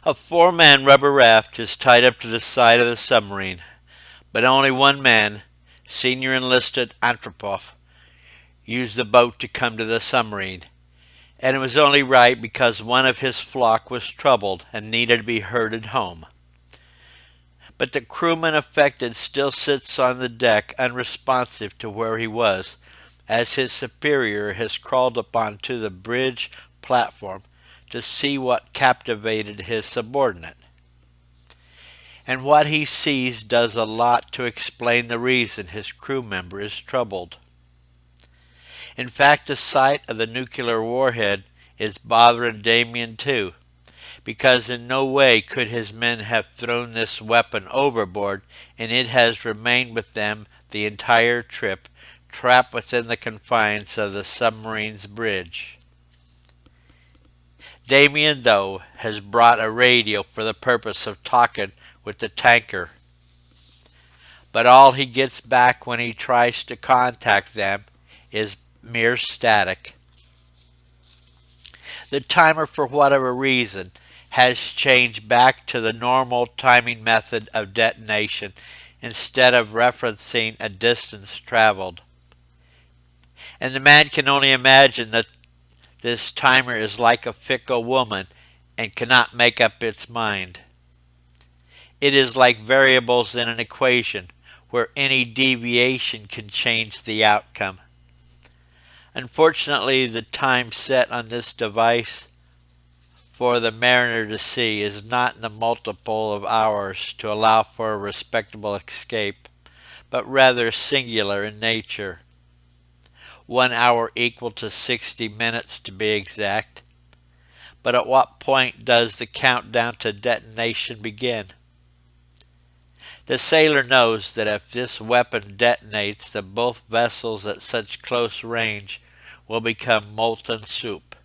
A four-man rubber raft is tied up to the side of the submarine, but only one man, Senior Enlisted Antropov, used the boat to come to the submarine, and it was only right because one of his flock was troubled and needed to be herded home. But the crewman affected still sits on the deck unresponsive to where he was, as his superior has crawled up onto the bridge platform to see what captivated his subordinate. And what he sees does a lot to explain the reason his crew member is troubled. In fact, the sight of the nuclear warhead is bothering Damien too, because in no way could his men have thrown this weapon overboard, and it has remained with them the entire trip, trapped within the confines of the submarine's bridge. Damien, though, has brought a radio for the purpose of talking with the tanker, but all he gets back when he tries to contact them is mere static. The timer, for whatever reason, has changed back to the normal timing method of detonation instead of referencing a distance traveled. And the man can only imagine that this timer is like a fickle woman and cannot make up its mind. It is like variables in an equation where any deviation can change the outcome. Unfortunately, the time set on this device for the mariner to see is not in the multiple of hours to allow for a respectable escape, but rather singular in nature. 1 hour equal to 60 minutes to be exact. But at what point does the countdown to detonation begin? The sailor knows that if this weapon detonates, that both vessels at such close range will become molten soup.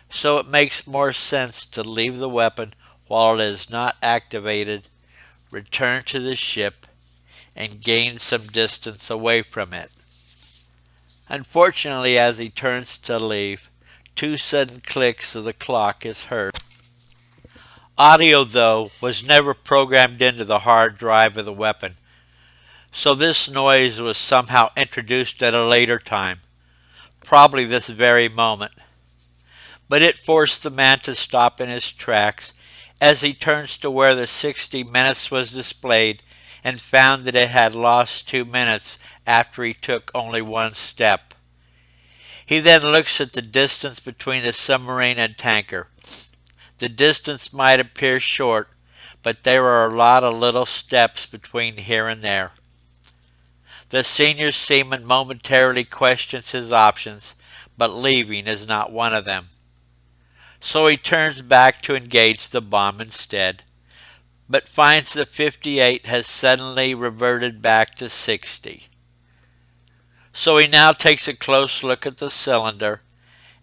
So it makes more sense to leave the weapon while it is not activated, return to the ship, and gain some distance away from it. Unfortunately, as he turns to leave, 2 sudden clicks of the clock is heard. Audio, though, was never programmed into the hard drive of the weapon, so this noise was somehow introduced at a later time, probably this very moment. But it forced the man to stop in his tracks as he turns to where the 60 minutes was displayed and found that it had lost 2 minutes after he took only 1 step. He then looks at the distance between the submarine and tanker. The distance might appear short, but there are a lot of little steps between here and there. The senior seaman momentarily questions his options, but leaving is not one of them. So he turns back to engage the bomb instead, but finds the 58 has suddenly reverted back to 60. So he now takes a close look at the cylinder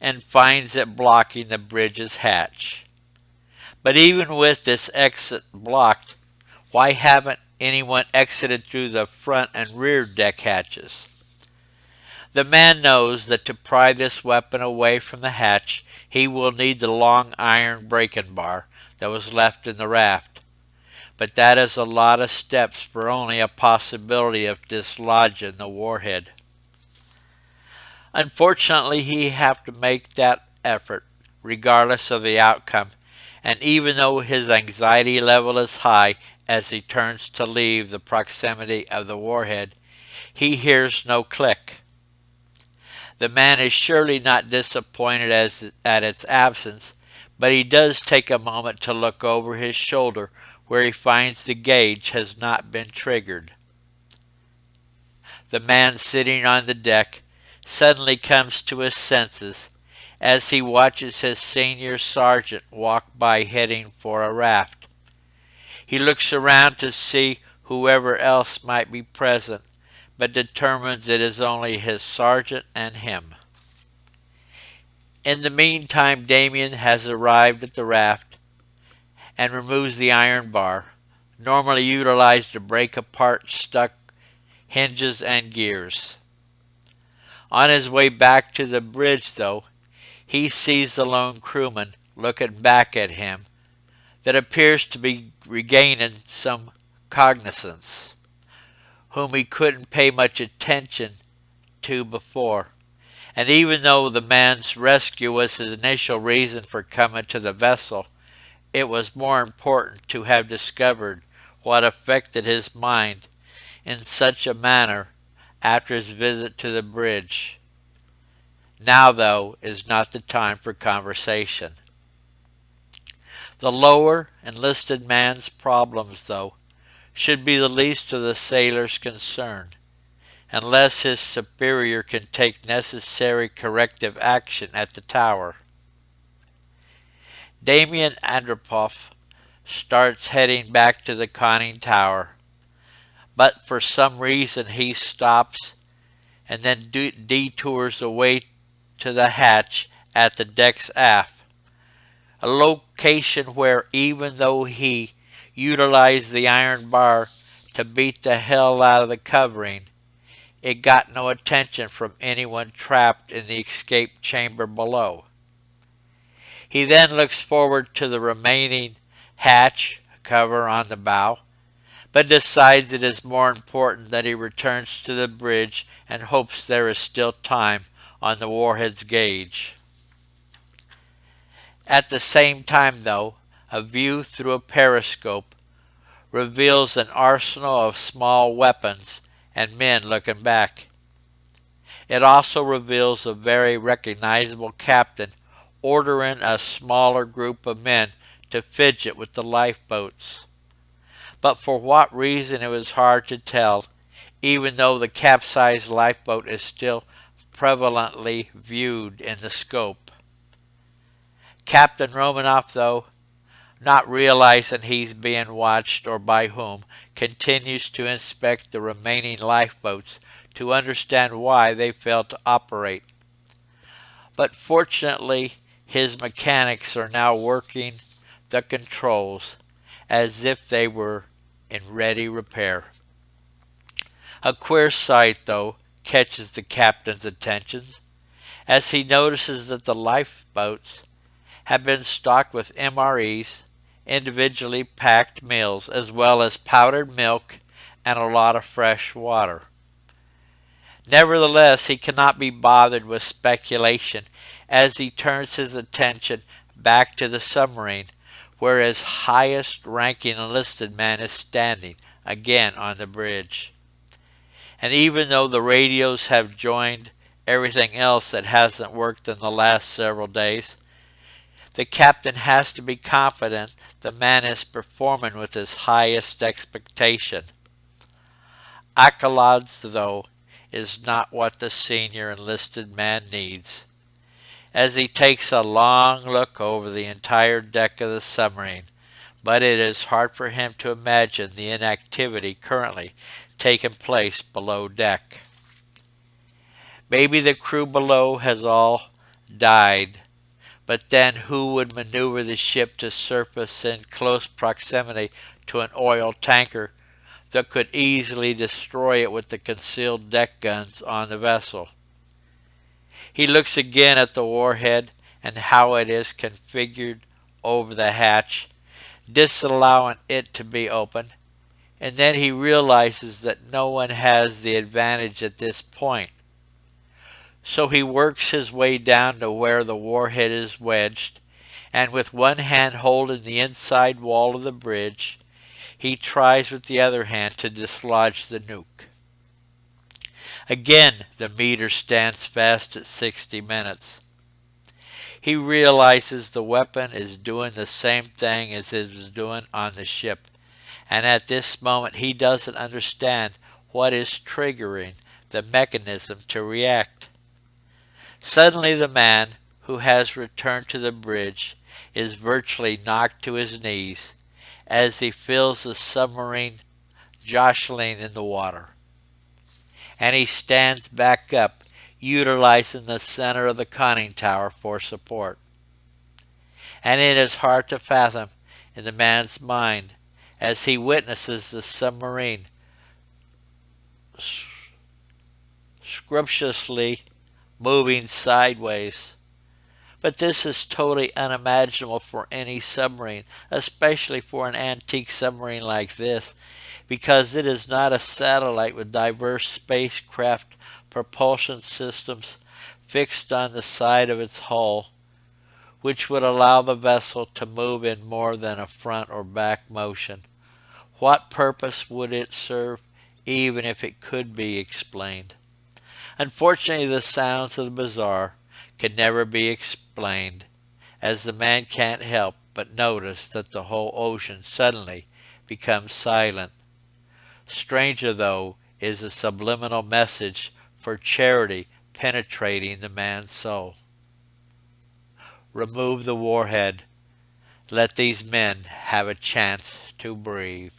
and finds it blocking the bridge's hatch. But even with this exit blocked, why haven't anyone exited through the front and rear deck hatches? The man knows that to pry this weapon away from the hatch, he will need the long iron breaking bar that was left in the raft. But that is a lot of steps for only a possibility of dislodging the warhead. Unfortunately, he have to make that effort, regardless of the outcome, and even though his anxiety level is high as he turns to leave the proximity of the warhead, he hears no click. The man is surely not disappointed at its absence, but he does take a moment to look over his shoulder where he finds the gauge has not been triggered. The man sitting on the deck suddenly comes to his senses as he watches his senior sergeant walk by heading for a raft. He looks around to see whoever else might be present, but determines it is only his sergeant and him. In the meantime, Damien has arrived at the raft and removes the iron bar, normally utilized to break apart stuck hinges and gears. On his way back to the bridge, though, he sees the lone crewman looking back at him, that appears to be regaining some cognizance, whom he couldn't pay much attention to before. And even though the man's rescue was his initial reason for coming to the vessel, it was more important to have discovered what affected his mind in such a manner after his visit to the bridge. Now, though, is not the time for conversation. The lower enlisted man's problems, though, should be the least of the sailor's concern, unless his superior can take necessary corrective action at the tower. Damien Andropov starts heading back to the conning tower, but for some reason he stops and then detours away to the hatch at the deck's aft, a location where, even though he utilized the iron bar to beat the hell out of the covering, it got no attention from anyone trapped in the escape chamber below. He then looks forward to the remaining hatch cover on the bow, but decides it is more important that he returns to the bridge and hopes there is still time on the warhead's gauge. At the same time, though, a view through a periscope reveals an arsenal of small weapons and men looking back. It also reveals a very recognizable captain ordering a smaller group of men to fidget with the lifeboats. But for what reason it was hard to tell, even though the capsized lifeboat is still prevalently viewed in the scope. Captain Romanoff, though, not realizing he's being watched or by whom, continues to inspect the remaining lifeboats to understand why they failed to operate. But fortunately, his mechanics are now working the controls as if they were in ready repair. A queer sight, though, catches the captain's attention as he notices that the lifeboats have been stocked with MREs, individually packed meals, as well as powdered milk and a lot of fresh water. Nevertheless, he cannot be bothered with speculation as he turns his attention back to the submarine, where his highest-ranking enlisted man is standing, again on the bridge. And even though the radios have joined everything else that hasn't worked in the last several days, the captain has to be confident the man is performing with his highest expectation. Accolades, though, is not what the senior enlisted man needs, as he takes a long look over the entire deck of the submarine, but it is hard for him to imagine the inactivity currently taking place below deck. Maybe the crew below has all died, but then who would maneuver the ship to surface in close proximity to an oil tanker that could easily destroy it with the concealed deck guns on the vessel? He looks again at the warhead and how it is configured over the hatch, disallowing it to be opened, and then he realizes that no one has the advantage at this point. So he works his way down to where the warhead is wedged, and with one hand holding the inside wall of the bridge, he tries with the other hand to dislodge the nuke. Again, the meter stands fast at 60 minutes. He realizes the weapon is doing the same thing as it was doing on the ship, and at this moment he doesn't understand what is triggering the mechanism to react. Suddenly the man, who has returned to the bridge, is virtually knocked to his knees as he feels the submarine jostling in the water. And he stands back up, utilizing the center of the conning tower for support. And it is hard to fathom in the man's mind as he witnesses the submarine scrumptiously moving sideways But this is totally unimaginable for any submarine, especially for an antique submarine like this, because it is not a satellite with diverse spacecraft propulsion systems fixed on the side of its hull, which would allow the vessel to move in more than a front or back motion. What purpose would it serve, even if it could be explained? Unfortunately, the sounds of the bizarre can never be explained, as the man can't help but notice that the whole ocean suddenly becomes silent. Stranger, though, is the subliminal message for charity penetrating the man's soul. Remove the warhead. Let these men have a chance to breathe.